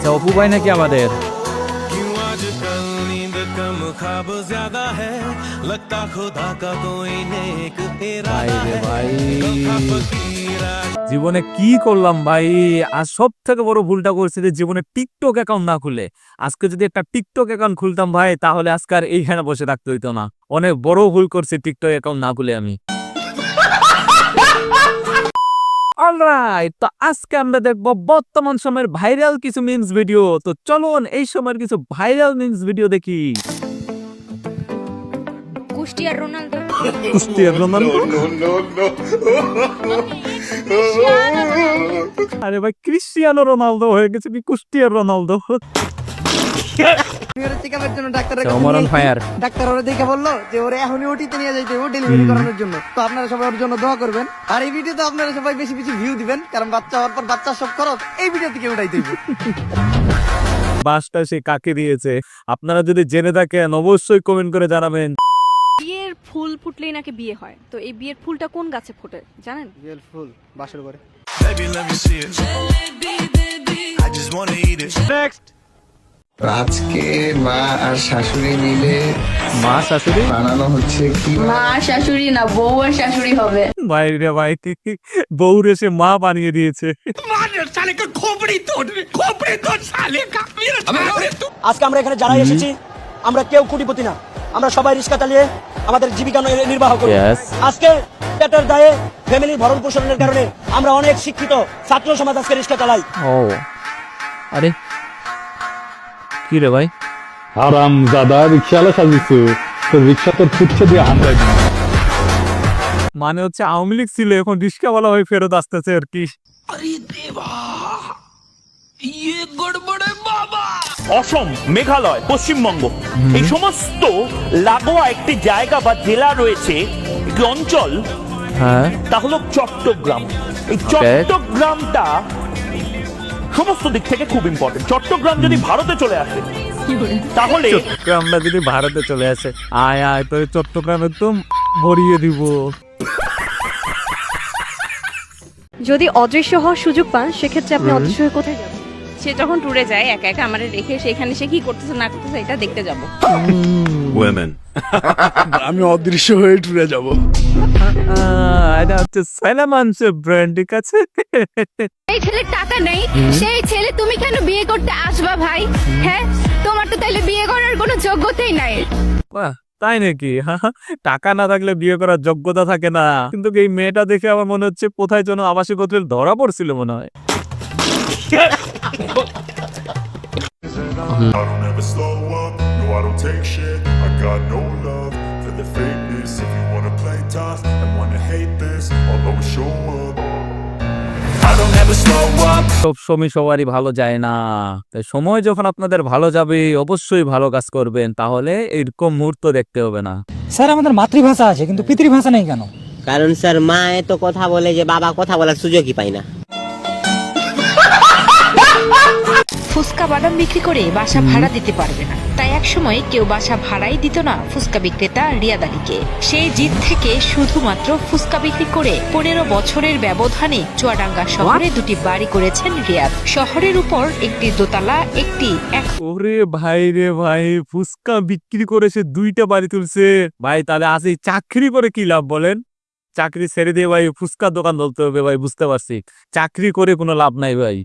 আচ্ছা অপু ভাই নাকি আমাদের? ভাই রে ভাই, জীবনে কি করলাম ভাই। আর সব থেকে বড় ভুলটা করছি যে জীবনে টিকটক অ্যাকাউন্ট না খুলে। আজকে যদি একটা টিকটক অ্যাকাউন্ট খুলতাম ভাই, তাহলে আজকে আর এইখানে বসে থাকতে হইতো না। অনেক বড় ভুল করছি টিকটক অ্যাকাউন্ট না খুলে আমি। অলরাইট, তো আজকে আমরা দেখবো বর্তমান সময়ের ভাইরাল কিছু মিমস ভিডিও। তো চলুন এই সময়ের কিছু ভাইরাল মিমস ভিডিও দেখি। কুষ্টিয়ার রোনালদো। কুষ্টিয়ার রোনালদো? আরে ভাই, ক্রিস্টিয়ানো রোনালদো হয়ে গেছে কি কুষ্টিয়ার রোনালদো? ডাক্তার ওরা দেখে বললো যে ওরে এখনই ওটিতে নিয়ে যাইতে হবে ডেলিভারি করানোর জন্য। তো আপনারা সবাই ওর জন্য দোয়া করবেন। আর এই ভিডিওতে আপনারা সবাই বেশি বেশি ভিউ দিবেন, কারণ বাচ্চা হওয়ার পর বাচ্চার সব খরচ এই ভিডিও থেকে উঠাইতে হবে। বাসটা সে কাকে দিয়েছে আপনারা যদি জেনে থাকেন অবশ্যই কমেন্ট করে জানাবেন। বিয়ের ফুল ফুটলেই নাকি বিয়ে হয়, তো এই বিয়ের ফুলটা কোন গাছে ফোটে জানেন? বিয়ের ফুল বাসর করে। আজকে মা আর শাশুড়ি মিলে মা শাশুড়ি বানানো হচ্ছে কি মা আর শাশুড়ি না, বউ আর শাশুড়ি হবে। ভাই রে ভাই, বউরে সে মা বানিয়ে দিয়েছে। আজকে আমরা এখানে যারা এসেছি আমরা কেউ কোটিপতি না, আমরা সবাই রিক্সা চালিয়ে আমাদের জীবিকা নির্বাহ করি। আজকে পেটের দায়ে ফ্যামিলির ভরণ পোষণের কারণে আমরা অনেক শিক্ষিত ছাত্র সমাজ আজকে রিক্সা চালাই। ও আরে কি রে ভাই, হারাম দাদা রিক্সাওয়ালা সাজিয়েছো, তো রিক্সা তো ফুটছে দিয়ে হান্দাই দিন। মানে হচ্ছে আওয়ামী লীগ ছিল, এখন রিস্কাওয়ালা হয়ে ফেরত আসতেছে আর কি। অসম, মেঘালয়, পশ্চিমবঙ্গ এই সমস্ত লাগোয়া একটি জায়গা বা জেলা রয়েছে, একটি অঞ্চল, হ্যাঁ তা হলো চট্টগ্রাম। এই চট্টগ্রামটা সমস্ত দিক থেকে খুব ইম্পর্টেন্ট। চট্টগ্রাম যদি ভারতে চলে আসে তাহলে চট্টগ্রামটা যদি ভারতে চলে আসে, আয় আয় তো চট্টগ্রামে তো ভরিয়ে দিব। যদি অদৃশ্য হওয়ার সুযোগ পান, সেক্ষেত্রে আপনি অদৃশ্য হয়ে কোথায় যাবেন? সে যখন ট্যুরে যায় একা একা আমারে রেখে, সেখানে সে কি করতেছে না করতেছে এটা দেখতে যাব। আমি অদৃশ্য হয়ে টুরে যাব। এটা হচ্ছে সাইলামানসের ব্র্যান্ডের কাছে। এই ছেলের টাকা নেই, সেই ছেলে তুমি কেন বিয়ে করতে আসবা ভাই? হ্যাঁ, তোমার তো তাইলে বিয়ে করার কোনো যোগ্যতাই নাই। তাই নাকি? টাকা না থাকলে বিয়ে করার যোগ্যতা থাকে না। কিন্তু এই মেয়েটা দেখে আমার মনে হচ্ছে কোথায় যেন আবাসিক হোটেল ধরা পড়ছিল মনে হয়। I don't ever slow up, no I don't take shit. I got no love for the fakeness. If you wanna play tough and wanna hate this, I'll always show up. I don't ever slow up. সব সময় সবারই ভালো যায় না, তাই সময় যখন আপনাদের ভালো যাবে অবশ্যই ভালো কাজ করবেন, তাহলে এরকম মুহূর্ত দেখতে হবে না। স্যার আমাদের মাতৃভাষা আছে কিন্তু পিতৃভাষা নেই কেন? কারণ স্যার মা এত কথা বলে যে বাবা কথা বলার সুযোগই পায় না। ফুচকা বাদাম বিক্রি করে বাসা ভাড়া দিতে পারবে না, তাই একসময় কেউ বাসা ভাড়াই দিত না ফুচকা বিক্রেতা রিয়াদ আলীকে। সেই জিদ থেকে শুধুমাত্র ফুচকা বিক্রি করে 15 বছরের ব্যবধানে চুয়াডাঙ্গা শহরে দুটি বাড়ি করেছেন রিয়াদ। শহরের উপর একটি দোতলা, একটি ওরে ভাই রে ভাই, ফুচকা বিক্রি করে সে 2টা বাড়ি তুলছে ভাই। তাহলে আজ এই চাকরি করে কি লাভ বলেন? চাকরি ছেড়ে দিয়ে ভাই ফুচকার দোকান ধরতে হবে ভাই, বুঝতে পারছি। চাকরি করে কোনো লাভ নাই ভাই।